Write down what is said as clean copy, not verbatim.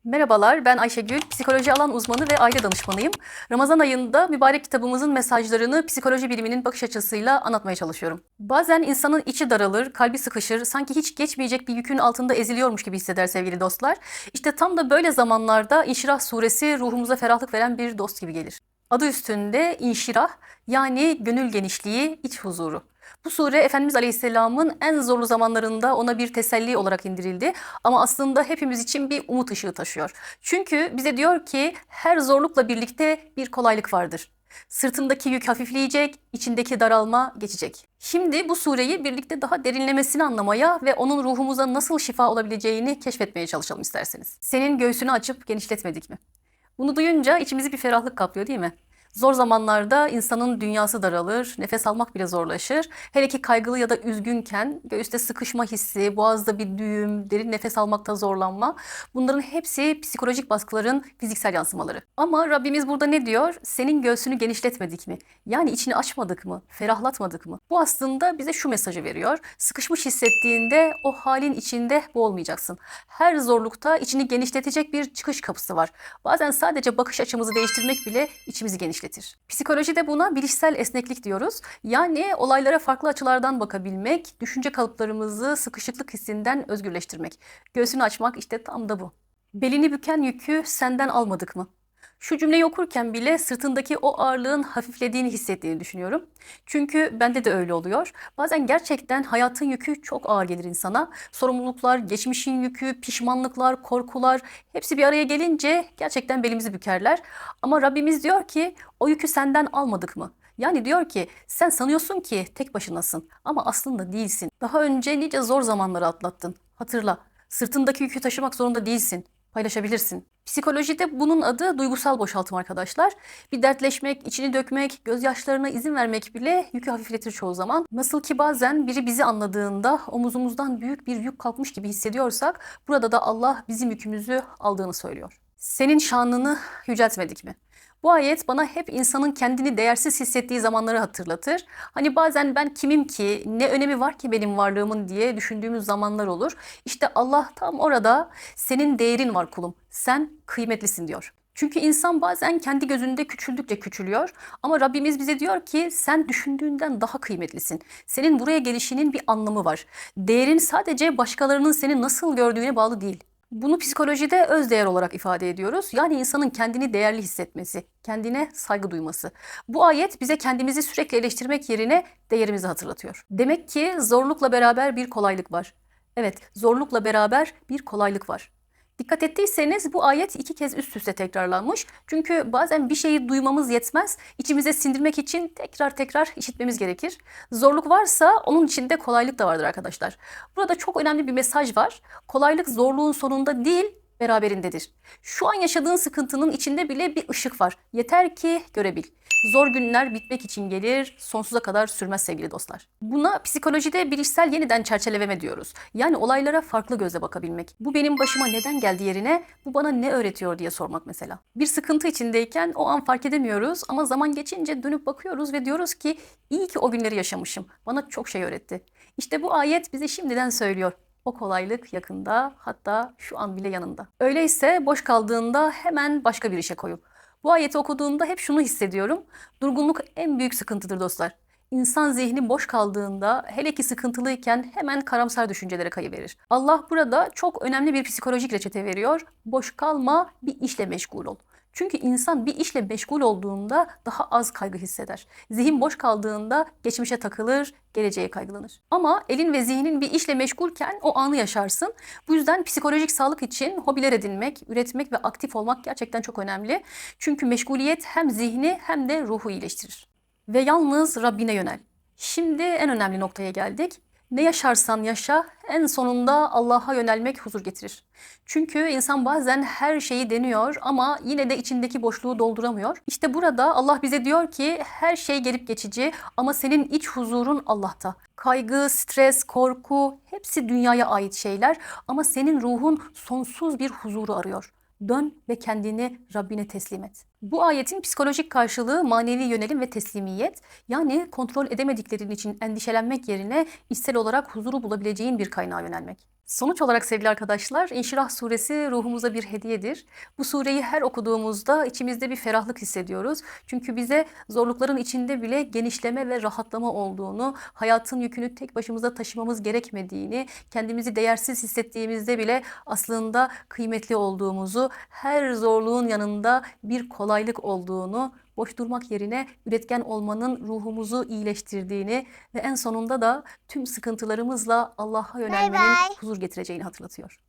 Merhabalar, ben Ayşegül, psikoloji alan uzmanı ve aile danışmanıyım. Ramazan ayında mübarek kitabımızın mesajlarını psikoloji biliminin bakış açısıyla anlatmaya çalışıyorum. Bazen insanın içi daralır, kalbi sıkışır, sanki hiç geçmeyecek bir yükün altında eziliyormuş gibi hisseder sevgili dostlar. İşte tam da böyle zamanlarda İnşirah suresi ruhumuza ferahlık veren bir dost gibi gelir. Adı üstünde inşirah, yani gönül genişliği, iç huzuru. Bu sure Efendimiz Aleyhisselam'ın en zorlu zamanlarında ona bir teselli olarak indirildi. Ama aslında hepimiz için bir umut ışığı taşıyor. Çünkü bize diyor ki her zorlukla birlikte bir kolaylık vardır. Sırtındaki yük hafifleyecek, içindeki daralma geçecek. Şimdi bu sureyi birlikte daha derinlemesine anlamaya ve onun ruhumuza nasıl şifa olabileceğini keşfetmeye çalışalım isterseniz. Senin göğsünü açıp genişletmedik mi? Bunu duyunca içimizi bir ferahlık kaplıyor değil mi? Zor zamanlarda insanın dünyası daralır, nefes almak bile zorlaşır. Hele ki kaygılı ya da üzgünken göğüste sıkışma hissi, boğazda bir düğüm, derin nefes almakta zorlanma. Bunların hepsi psikolojik baskıların fiziksel yansımaları. Ama Rabbimiz burada ne diyor? Senin göğsünü genişletmedik mi? Yani içini açmadık mı? Ferahlatmadık mı? Bu aslında bize şu mesajı veriyor. Sıkışmış hissettiğinde o halin içinde boğulmayacaksın. Her zorlukta içini genişletecek bir çıkış kapısı var. Bazen sadece bakış açımızı değiştirmek bile içimizi genişletir. Psikolojide buna bilişsel esneklik diyoruz. Yani olaylara farklı açılardan bakabilmek, düşünce kalıplarımızı sıkışıklık hissinden özgürleştirmek. Göğsünü açmak işte tam da bu. Belini büken yükü senden almadık mı? Şu cümleyi okurken bile sırtındaki o ağırlığın hafiflediğini hissettiğini düşünüyorum. Çünkü bende de öyle oluyor. Bazen gerçekten hayatın yükü çok ağır gelir insana. Sorumluluklar, geçmişin yükü, pişmanlıklar, korkular hepsi bir araya gelince gerçekten belimizi bükerler. Ama Rabbimiz diyor ki o yükü senden almadık mı? Yani diyor ki sen sanıyorsun ki tek başınasın ama aslında değilsin. Daha önce nice zor zamanları atlattın. Hatırla, sırtındaki yükü taşımak zorunda değilsin. Paylaşabilirsin. Psikolojide bunun adı duygusal boşaltım arkadaşlar. Bir dertleşmek, içini dökmek, gözyaşlarına izin vermek bile yükü hafifletir çoğu zaman. Nasıl ki bazen biri bizi anladığında omuzumuzdan büyük bir yük kalkmış gibi hissediyorsak, burada da Allah bizim yükümüzü aldığını söylüyor. Senin şanını yüceltmedik mi? Bu ayet bana hep insanın kendini değersiz hissettiği zamanları hatırlatır. Hani bazen ben kimim ki, ne önemi var ki benim varlığımın diye düşündüğümüz zamanlar olur. İşte Allah tam orada senin değerin var kulum, sen kıymetlisin diyor. Çünkü insan bazen kendi gözünde küçüldükçe küçülüyor. Ama Rabbimiz bize diyor ki sen düşündüğünden daha kıymetlisin. Senin buraya gelişinin bir anlamı var. Değerin sadece başkalarının seni nasıl gördüğüne bağlı değil. Bunu psikolojide özdeğer olarak ifade ediyoruz. Yani insanın kendini değerli hissetmesi, kendine saygı duyması. Bu ayet bize kendimizi sürekli eleştirmek yerine değerimizi hatırlatıyor. Demek ki zorlukla beraber bir kolaylık var. Evet, zorlukla beraber bir kolaylık var. Dikkat ettiyseniz bu ayet 2 kez üst üste tekrarlanmış. Çünkü bazen bir şeyi duymamız yetmez. İçimize sindirmek için tekrar tekrar işitmemiz gerekir. Zorluk varsa onun içinde kolaylık da vardır arkadaşlar. Burada çok önemli bir mesaj var. Kolaylık zorluğun sonunda değil, beraberindedir. Şu an yaşadığın sıkıntının içinde bile bir ışık var. Yeter ki görebil. Zor günler bitmek için gelir, sonsuza kadar sürmez sevgili dostlar. Buna psikolojide bilişsel yeniden çerçeveleme diyoruz. Yani olaylara farklı gözle bakabilmek. Bu benim başıma neden geldi yerine bu bana ne öğretiyor diye sormak mesela. Bir sıkıntı içindeyken o an fark edemiyoruz ama zaman geçince dönüp bakıyoruz ve diyoruz ki iyi ki o günleri yaşamışım. Bana çok şey öğretti. İşte bu ayet bize şimdiden söylüyor. O kolaylık yakında, hatta şu an bile yanında. Öyleyse boş kaldığında hemen başka bir işe koyup. Bu ayeti okuduğumda hep şunu hissediyorum. Durgunluk en büyük sıkıntıdır dostlar. İnsan zihni boş kaldığında, hele ki sıkıntılıyken hemen karamsar düşüncelere kayıverir. Allah burada çok önemli bir psikolojik reçete veriyor. Boş kalma, bir işle meşgul ol. Çünkü insan bir işle meşgul olduğunda daha az kaygı hisseder. Zihin boş kaldığında geçmişe takılır, geleceğe kaygılanır. Ama elin ve zihnin bir işle meşgulken o anı yaşarsın. Bu yüzden psikolojik sağlık için hobiler edinmek, üretmek ve aktif olmak gerçekten çok önemli. Çünkü meşguliyet hem zihni hem de ruhu iyileştirir. Ve yalnız Rabbine yönel. Şimdi en önemli noktaya geldik. Ne yaşarsan yaşa, en sonunda Allah'a yönelmek huzur getirir. Çünkü insan bazen her şeyi deniyor ama yine de içindeki boşluğu dolduramıyor. İşte burada Allah bize diyor ki her şey gelip geçici ama senin iç huzurun Allah'ta. Kaygı, stres, korku hepsi dünyaya ait şeyler ama senin ruhun sonsuz bir huzuru arıyor. Dön ve kendini Rabbine teslim et. Bu ayetin psikolojik karşılığı manevi yönelim ve teslimiyet. Yani kontrol edemediklerin için endişelenmek yerine içsel olarak huzuru bulabileceğin bir kaynağa yönelmek. Sonuç olarak sevgili arkadaşlar, İnşirah suresi ruhumuza bir hediyedir. Bu sureyi her okuduğumuzda içimizde bir ferahlık hissediyoruz. Çünkü bize zorlukların içinde bile genişleme ve rahatlama olduğunu, hayatın yükünü tek başımıza taşımamız gerekmediğini, kendimizi değersiz hissettiğimizde bile aslında kıymetli olduğumuzu, her zorluğun yanında bir kolaylık olduğunu, boş durmak yerine üretken olmanın ruhumuzu iyileştirdiğini ve en sonunda da tüm sıkıntılarımızla Allah'a Bay yönelmenin bay. huzur getireceğini hatırlatıyor.